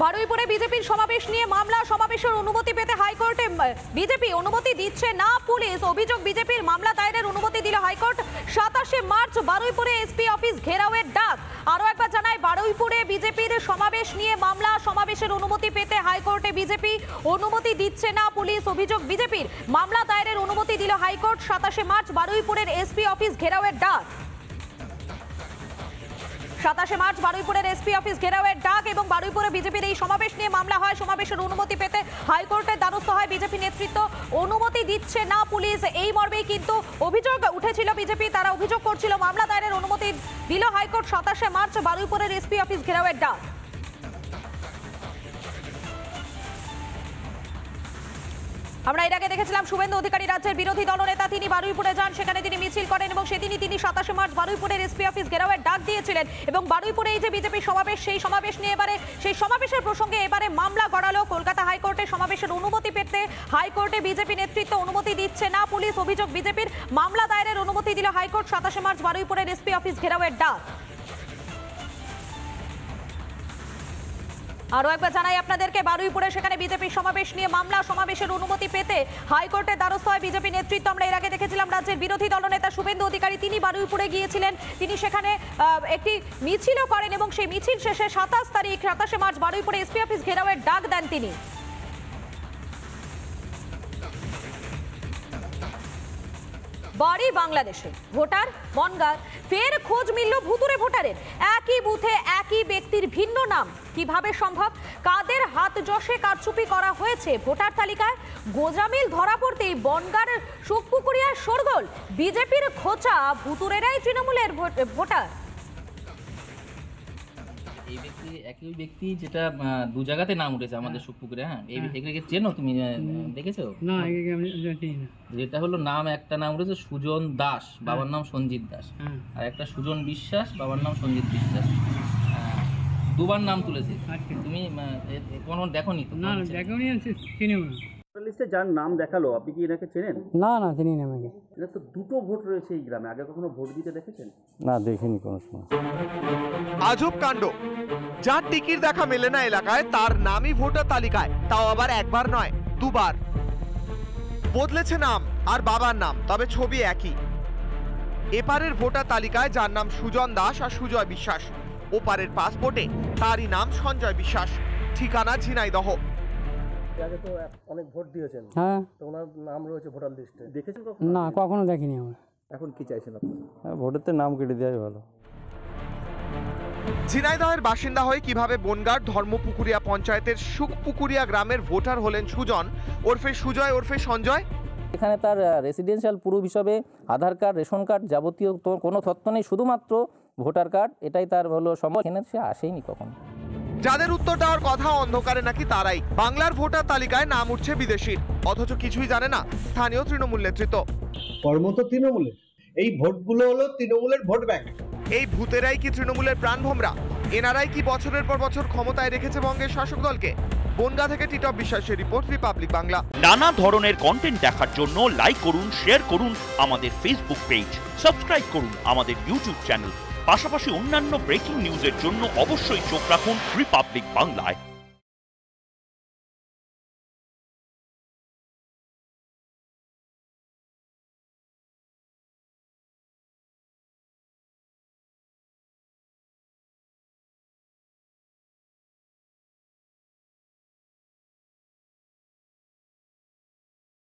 বারুইপুরে বিজেপির সমাবেশ নিয়ে মামলা, সমাবেশের অনুমতি পেতে হাইকোর্টে বিজেপি অনুমতি দিচ্ছে না পুলিশ। অভিযোগ বিজেপির মামলা দায়েরের অনুমতি দিল হাইকোর্ট। 27 মার্চ বারুইপুরে এসপি অফিস ঘেরাওয়ের ডাক। আরো একবার জানাই, বারুইপুরে বিজেপির সমাবেশ নিয়ে মামলা, সমাবেশের অনুমতি পেতে হাইকোর্টে বিজেপি অনুমতি দিচ্ছে না পুলিশ। অভিযোগ বিজেপির মামলা দায়েরের অনুমতি দিল হাইকোর্ট। 27 মার্চ বারুইপুরের এসপি অফিস ঘেরাওয়ের ডাক। 27 মার্চ বারুইপুরের এসপি অফিস ঘেরাওয়ের ডাক এবং বারুইপুরে বিজেপির এই সমাবেশ নিয়ে মামলা হয়। সমাবেশের অনুমতি পেতে হাইকোর্টের দ্বারস্থ হয় বিজেপি নেতৃত্ব। অনুমতি দিচ্ছে না পুলিশ, এই মর্মেই কিন্তু অভিযোগ উঠেছিল বিজেপি। তারা অভিযোগ করছিল, মামলা দায়েরের অনুমতি দিল হাইকোর্ট। 27 মার্চ বারুইপুরের এসপি অফিস ঘেরাওয়ের ডাক। আমরা এর আগে দেখেছিলাম শুভেন্দু অধিকারী রাজ্যের বিরোধী দলনেতা, তিনি বারুইপুরে যান, সেখানে তিনি মিছিল করেন এবং সেদিনই তিনি 27 মার্চ বারুইপুরের এসপি অফিস ঘেরাওয়ের ডাক দিয়েছিলেন। এবং বারুইপুরে এই যে বিজেপি সমাবেশ, সেই সমাবেশ নিয়ে সেই সমাবেশের প্রসঙ্গে এবারে মামলা গড়ালো কলকাতা হাইকোর্টে। সমাবেশের অনুমতি পেতে হাইকোর্টে বিজেপি নেতৃত্ব অনুমতি দিচ্ছে না পুলিশ। অভিযোগ বিজেপির মামলা দায়েরের অনুমতি দিল হাইকোর্ট। 27 মার্চ বারুইপুরের এসপি অফিস ঘেরাওয়ের ডাক। আরো একবার জানাই আপনাদেরকে, বারুইপুরে সেখানে বিজেপি সমাবেশ নিয়ে মামলা, সমাবেশের অনুমতি পেতে হাইকোর্টের দ্বারস্থ হয় বিজেপি নেতৃত্ব। আমরা এর আগে দেখেছিলাম রাজ্যের বিরোধী দলনেতা শুভেন্দু অধিকারী, তিনি বারুইপুরে গিয়েছিলেন, তিনি সেখানে একটি মিছিলও করেন এবং সেই মিছিল শেষে 27 মার্চ বারুইপুরে এসপি অফিস ঘেরাওয়ের ডাক দেন তিনি। বাড়ি বাংলাদেশে, ভোটার বনগাঁ। ফের খোঁজ মিলল ভুতুড়ে ভোটারের। একই বুথে একই ব্যক্তির ভিন্ন নাম, কিভাবে সম্ভব? কাদের হাত যশে কারচুপি করা হয়েছে ভোটার তালিকায়? গোজামিল ধরা পড়তেই বনগাঁর সুখপুকুরিয়ার শোরগোল। বিজেপির খোঁচা, ভুতুড়েরাই তৃণমূলের ভোটার। এই ব্যক্তি একই ব্যক্তি যেটা দু জায়গাতে নাম উঠেছে আমাদের সুখপুকুরে। হ্যাঁ, এগুলোকে চেনো তুমি? দেখেছো? না, আমি জানি না। যেটা হলো নাম, একটা নাম উঠেছে সুজন দাস, বাবার নাম সঞ্জিত দাস, আর একটা সুজন বিশ্বাস, বাবার নাম সঞ্জিত বিশ্বাস। দুবার নাম তুলেছে। তুমি কোনো দেখোনি তো? না, দেখোনি, আমি চিনিও না। লিস্টে যার নাম দেখালো, আপনি কি এনাকে চেনেন? না না, চিনি না আমাকে। এটা তো দুটো ভোট রয়েছে এই গ্রামে, আগে কখনো ভোট দিতে দেখেছেন? না, দেখিনি কোনো সময়। আজব কাণ্ড, যার টিকির দেখা মেলে না এলাকায়, তার নামই ভোটার তালিকায়, তাও আবার একবার নয়, দুবার। বদলেছে নাম আর বাবার নাম, তবে ছবি একই। এপারের ভোটার তালিকায় যার নাম সুজন দাস আর সুজয় বিশ্বাস, ওপারের পাসপোর্টে তারই নাম সঞ্জয় বিশ্বাস, ঠিকানা ঝিনাইদহ। আগে তো অনেক ভোট দিয়েছেন, হ্যাঁ, তো ওনার নাম রয়েছে ভোটার লিস্টে, দেখেছেন কখনো? না, কখনো দেখিনি আমরা। এখন কি চাইছেন আপনি? ভোটের নাম কেটে দেওয়াই ভালো। ঝিনাইদহের বাসিন্দা হয়ে কিভাবে বনগাঁর ধর্মপুকুরিয়া পঞ্চায়েতের সুখপুকুরিয়া গ্রামের ভোটার হলেন সুজন ওরফে সুজয় ওরফে সঞ্জয়? এখানে তার রেসিডেন্সিয়াল প্রুফ হিসাবে আধার কার্ড, রেশন কার্ড, যাবতীয় কোনো তথ্য নেই, শুধুমাত্র ভোটার কার্ড, এটাই তার হলো সম্ভব। এখানে সে আসেইনি কখনো। যাদের উত্তর দেওয়ার কথা অন্ধকারে নাকি তারাই। বাংলার ভোটার তালিকায় নাম উঠছে বিদেশির, অথচ কিছুই জানে না স্থানীয় তৃণমূল নেতৃত্ব। কর্ম তো তৃণমূলের, এই ভোটগুলো হলো তৃণমূলের ভোট ব্যাংক। এই ভূতেরাই কি তৃণমূলের প্রাণভোমরা? এনারাই কি বছরের পর বছর ক্ষমতায় রেখেছে বঙ্গের শাসক দলকে? বনগাঁ থেকে টিটপ বিশ্বাসের রিপোর্ট, রিপাবলিক বাংলা। নানা ধরনের কন্টেন্ট দেখার জন্য লাইক করুন, শেয়ার করুন আমাদের ফেসবুক পেজ, সাবস্ক্রাইব করুন আমাদের ইউটিউব চ্যানেল। পাশাপাশি অন্যান্য ব্রেকিং নিউজের জন্য অবশ্যই চোখ রাখুন রিপাবলিক বাংলায়।